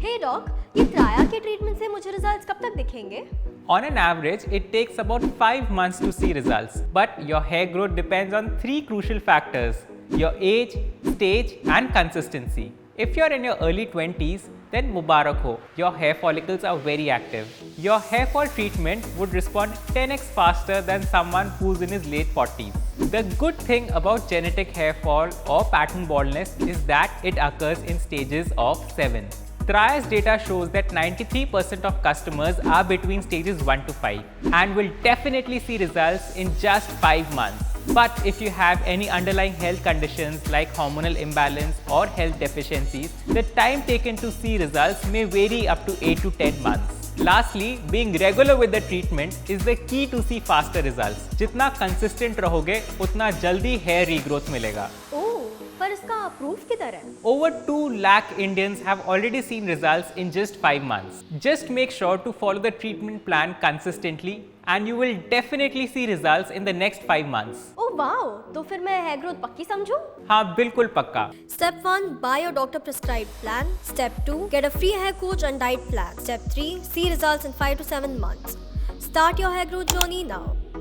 हे dog, ये ट्राया के treatment से मुझे रिजल्ट्स कब तक दिखेंगे? On an average, it takes about 5 months to see results. But your hair growth depends on 3 crucial factors: your age, stage, and consistency. If you're in your early 20s, then Mubarak ho, your hair follicles are very active. Your hair fall treatment would respond 10x faster than someone who's in his late 40s. The good thing about genetic hair fall or pattern baldness is that it occurs in stages of 7. Traya's data shows that 93% of customers are between stages 1 to 5 and will definitely see results in just 5 months. But if you have any underlying health conditions like hormonal imbalance or health deficiencies, the time taken to see results may vary up to 8 to 10 months. Lastly, being regular with the treatment is the key to see faster results. जितना consistent रहोगे, उतना जल्दी hair regrowth मिलेगा. पर इसका proof किधर है? Over 2 lakh Indians have already seen results in just 5 months. Just make sure to follow the treatment plan consistently and you will definitely see results in the next 5 months. Oh wow! तो फिर मैं hair growth पक्की समझूं? हाँ, बिल्कुल पक्का. Step 1, buy your doctor prescribed plan. Step 2, get a free hair coach and diet plan. Step 3, see results in 5 to 7 months. Start your hair growth journey now.